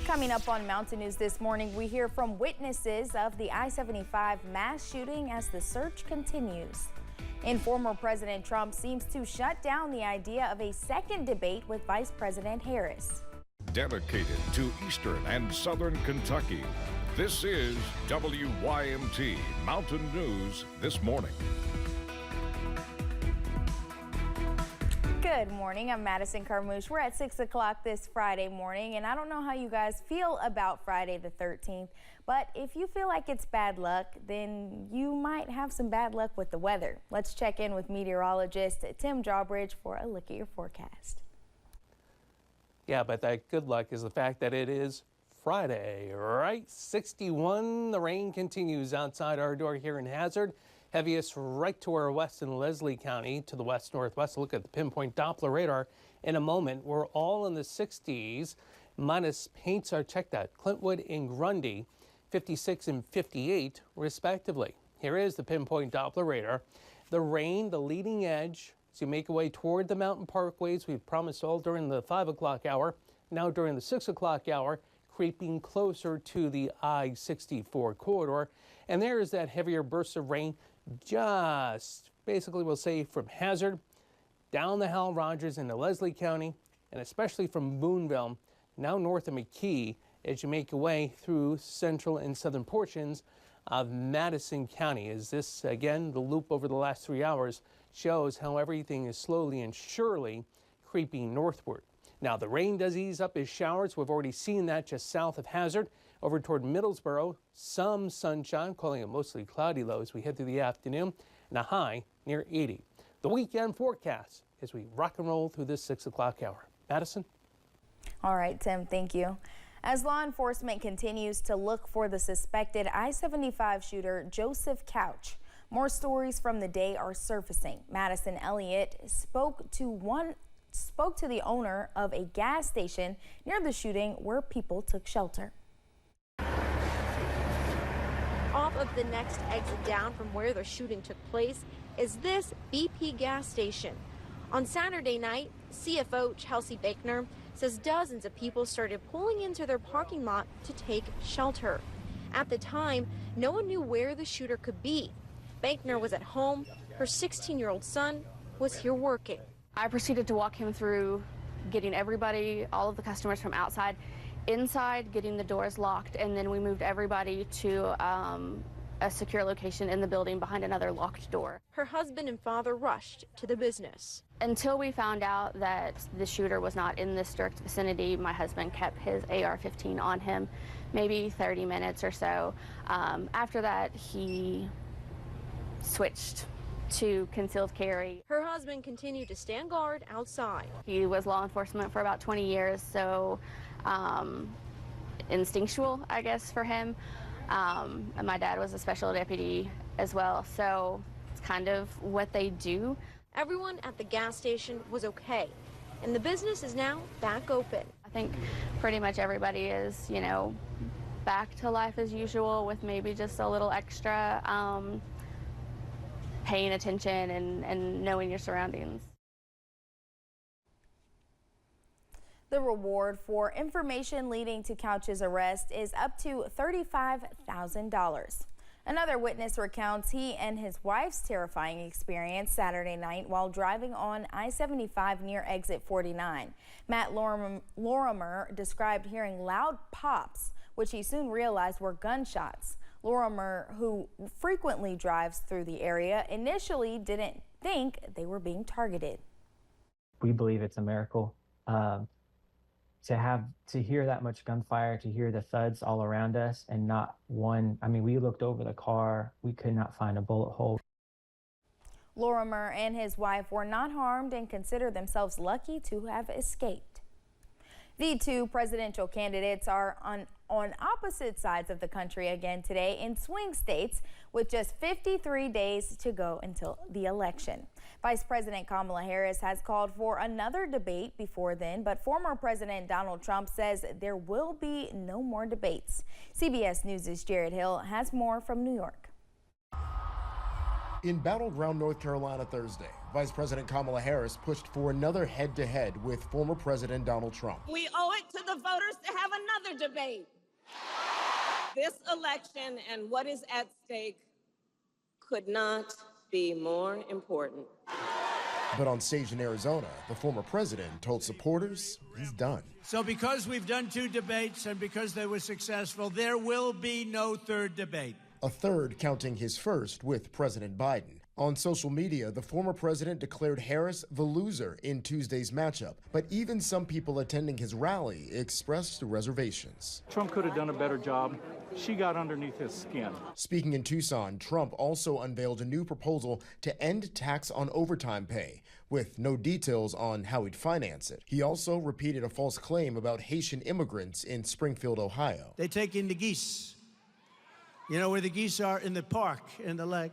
Coming up on Mountain News this morning, we hear from witnesses of the I-75 mass shooting as the search continues. And former President Trump seems to shut down the idea of a second debate with Vice President Harris. Dedicated to Eastern and Southern Kentucky, this is WYMT Mountain News This Morning. Good morning, I'm Madison Carmouche. We're at 6 o'clock this Friday morning, and I don't know how you guys feel about Friday the 13th, but if you feel like it's bad luck, then you might have some bad luck with the weather. Let's check in with meteorologist Tim Jawbridge for a look at your forecast. Yeah, but that good luck is the fact that it is Friday, right? 61, the rain continues outside our door here in Hazard. Heaviest right to our west in Leslie County to the west-northwest. Look at the pinpoint Doppler radar in a moment. We're all in the 60s. Minus paints are checked out. Clintwood and Grundy, 56 and 58 respectively. Here is the pinpoint Doppler radar. The rain, the leading edge, as you make your way toward the mountain parkways, we've promised all during the 5 o'clock hour. Now during the 6 o'clock hour, creeping closer to the I-64 corridor. And there is that heavier burst of rain just basically, we'll say, from Hazard down the Hal Rogers into Leslie County, and especially from Boonville, now north of McKee, as you make your way through central and southern portions of Madison County. As this, again, the loop over the last 3 hours shows how everything is slowly and surely creeping northward. Now, the rain does ease up as showers. We've already seen that just south of Hazard. Over toward Middlesboro, some sunshine, calling it mostly cloudy low as we head through the afternoon, and a high near 80. The weekend forecast as we rock and roll through this 6 o'clock hour. Madison? All right, Tim, thank you. As law enforcement continues to look for the suspected I-75 shooter, Joseph Couch, more stories from the day are surfacing. Madison Elliott spoke to the owner of a gas station near the shooting where people took shelter. Off of the next exit down from where the shooting took place is this BP gas station. On Saturday night, CFO Chelsea Bakener says dozens of people started pulling into their parking lot to take shelter. At the time, no one knew where the shooter could be. Bakener was at home. Her 16-year-old son was here working. I proceeded to walk him through getting everybody, all of the customers from outside, inside, getting the doors locked, and then we moved everybody to a secure location in the building behind another locked door. Her husband and father rushed to the business. Until we found out that the shooter was not in this direct vicinity, my husband kept his AR-15 on him, maybe 30 minutes or so. After that, he switched to concealed carry. Her husband continued to stand guard outside. He was law enforcement for about 20 years, so instinctual, I guess, for him. And my dad was a special deputy as well, so it's kind of what they do. Everyone at the gas station was okay, and the business is now back open. I think pretty much everybody is, you know, back to life as usual with maybe just a little extra paying attention and knowing your surroundings. The reward for information leading to Couch's arrest is up to $35,000. Another witness recounts he and his wife's terrifying experience Saturday night while driving on I-75 near exit 49. Matt Lorimer described hearing loud pops, which he soon realized were gunshots. Lorimer, who frequently drives through the area, initially didn't think they were being targeted. We believe it's a miracle. To hear that much gunfire, to hear the thuds all around us, and not one, I mean, we looked over the car, we could not find a bullet hole. Lorimer and his wife were not harmed and consider themselves lucky to have escaped. The two presidential candidates are on opposite sides of the country again today in swing states with just 53 days to go until the election. Vice President Kamala Harris has called for another debate before then, but former President Donald Trump says there will be no more debates. CBS News' Jared Hill has more from New York. In battleground North Carolina Thursday, Vice President Kamala Harris pushed for another head-to-head with former President Donald Trump. We owe it to the voters to have another debate. This election and what is at stake could not be more important. But on stage in Arizona, the former president told supporters he's done. So because we've done 2 debates and because they were successful, there will be no third debate. A third counting his first with President Biden. On social media, the former president declared Harris the loser in Tuesday's matchup, but even some people attending his rally expressed reservations. Trump could have done a better job. She got underneath his skin. Speaking in Tucson, Trump also unveiled a new proposal to end tax on overtime pay, with no details on how he'd finance it. He also repeated a false claim about Haitian immigrants in Springfield, Ohio. They take in the geese. You know where the geese are? In the park, in the lake.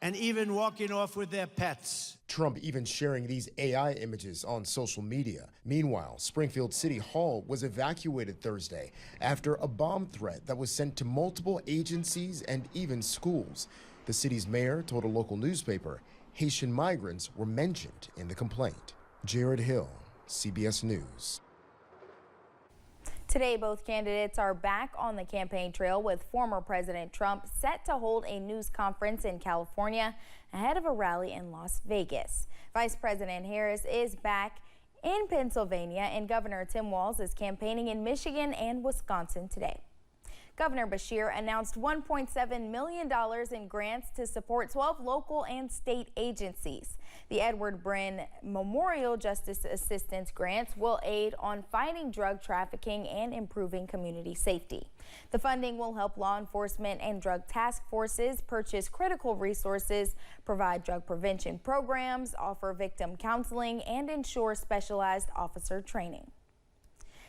And even walking off with their pets. Trump even sharing these AI images on social media. Meanwhile, Springfield City Hall was evacuated Thursday after a bomb threat that was sent to multiple agencies and even schools. The city's mayor told a local newspaper Haitian migrants were mentioned in the complaint. Jared Hill, CBS News. Today, both candidates are back on the campaign trail, with former President Trump set to hold a news conference in California ahead of a rally in Las Vegas. Vice President Harris is back in Pennsylvania, and Governor Tim Walz is campaigning in Michigan and Wisconsin today. Governor Beshear announced $1.7 million in grants to support 12 local and state agencies. The Edward Brin Memorial Justice Assistance grants will aid on fighting drug trafficking and improving community safety. The funding will help law enforcement and drug task forces purchase critical resources, provide drug prevention programs, offer victim counseling, and ensure specialized officer training.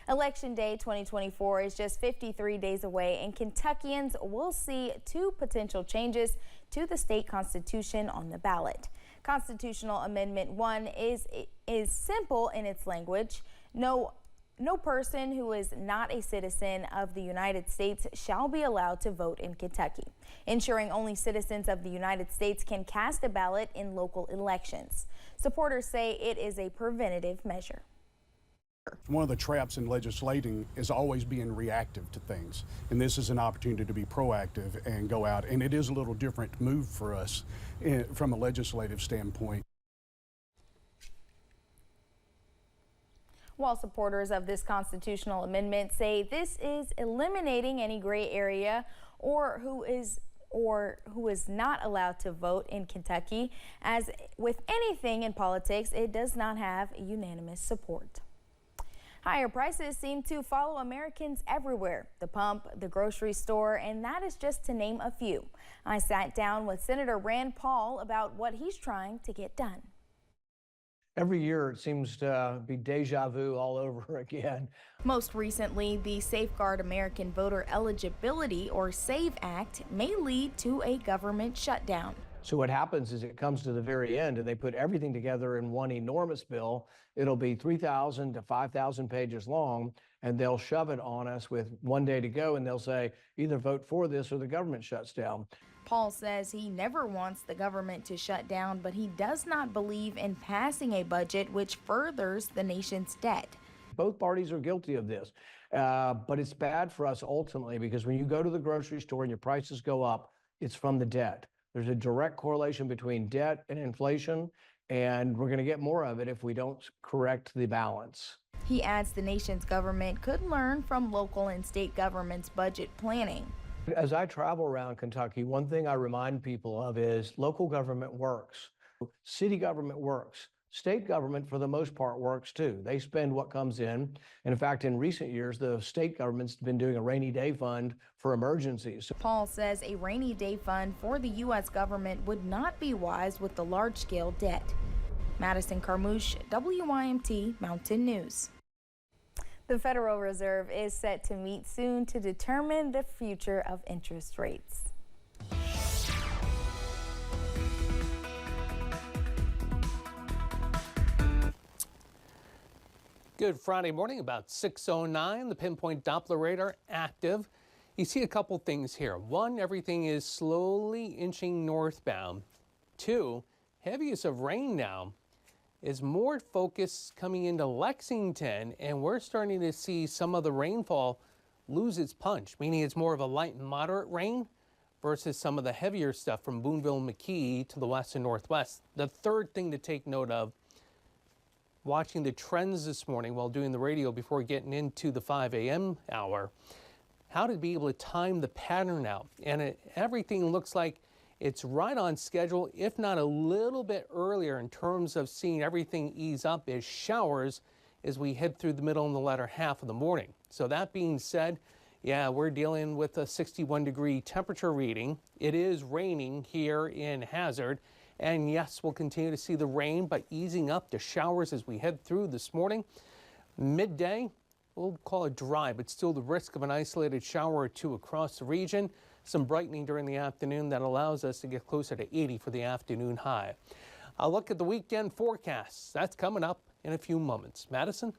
Election Day 2024 is just 53 days away, and Kentuckians will see 2 potential changes to the state constitution on the ballot. Constitutional Amendment 1 is simple in its language. No person who is not a citizen of the United States shall be allowed to vote in Kentucky, ensuring only citizens of the United States can cast a ballot in local elections. Supporters say it is a preventative measure. One of the traps in legislating is always being reactive to things, and this is an opportunity to be proactive and go out, and it is a little different move for us from a legislative standpoint. While supporters of this constitutional amendment say this is eliminating any gray area or who is not allowed to vote in Kentucky, as with anything in politics, it does not have unanimous support. Higher prices seem to follow Americans everywhere: the pump, the grocery store, and that is just to name a few. I sat down with Senator Rand Paul about what he's trying to get done. Every year it seems to be deja vu all over again. Most recently, the Safeguard American Voter Eligibility, or SAVE Act, may lead to a government shutdown. So what happens is it comes to the very end and they put everything together in one enormous bill. It'll be 3,000 to 5,000 pages long, and they'll shove it on us with 1 day to go, and they'll say either vote for this or the government shuts down. Paul says he never wants the government to shut down, but he does not believe in passing a budget which furthers the nation's debt. Both parties are guilty of this, but it's bad for us ultimately, because when you go to the grocery store and your prices go up, it's from the debt. There's a direct correlation between debt and inflation, and we're going to get more of it if we don't correct the balance. He adds the nation's government could learn from local and state governments' budget planning. As I travel around Kentucky, one thing I remind people of is local government works. City government works. State government, for the most part, works too. They spend what comes in. And in fact, in recent years, the state government's been doing a rainy day fund for emergencies. Paul says a rainy day fund for the U.S. government would not be wise with the large-scale debt. Madison Carmouche, WYMT Mountain News. The Federal Reserve is set to meet soon to determine the future of interest rates. Good Friday morning, about 6:09. The pinpoint Doppler radar active. You see a couple things here. One, everything is slowly inching northbound. 2. Heaviest of rain now is more focus coming into Lexington, and we're starting to see some of the rainfall lose its punch, meaning it's more of a light and moderate rain versus some of the heavier stuff from Boonville and McKee to the west and northwest. The third thing to take note of, watching the trends this morning while doing the radio before getting into the 5 a.m. hour, how to be able to time the pattern out. And everything looks like it's right on schedule, if not a little bit earlier in terms of seeing everything ease up as showers as we head through the middle and the latter half of the morning. So that being said, yeah, we're dealing with a 61-degree temperature reading. It is raining here in Hazard. And yes, we'll continue to see the rain, but easing up to showers as we head through this morning. Midday, we'll call it dry, but still the risk of an isolated shower or two across the region. Some brightening during the afternoon that allows us to get closer to 80 for the afternoon high. I'll look at the weekend forecasts. That's coming up in a few moments. Madison?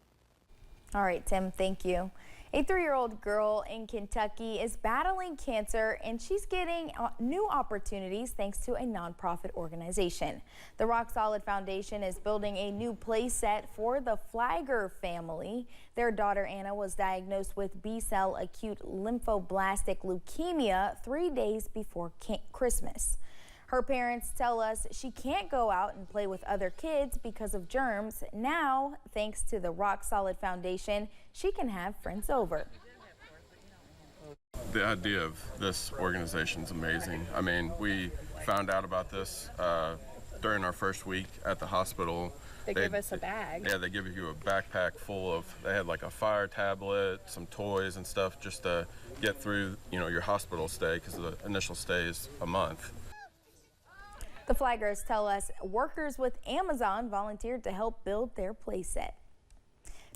All right, Tim, thank you. A 3-year-old girl in Kentucky is battling cancer, and she's getting new opportunities thanks to a nonprofit organization. The Rock Solid Foundation is building a new play set for the Flagger family. Their daughter Anna was diagnosed with B-cell acute lymphoblastic leukemia 3 days before Christmas. Her parents tell us she can't go out and play with other kids because of germs. Now, thanks to the Rock Solid Foundation, she can have friends over. The idea of this organization is amazing. I mean, we found out about this during our first week at the hospital. They give us a bag. Yeah, they give you a backpack full of, they had like a fire tablet, some toys and stuff just to get through, your hospital stay, because the initial stay is a month. The Flaggers tell us workers with Amazon volunteered to help build their playset.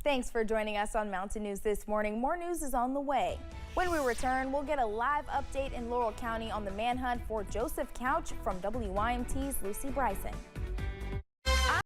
Thanks for joining us on Mountain News this morning. More news is on the way. When we return, we'll get a live update in Laurel County on the manhunt for Joseph Couch from WYMT's Lucy Bryson.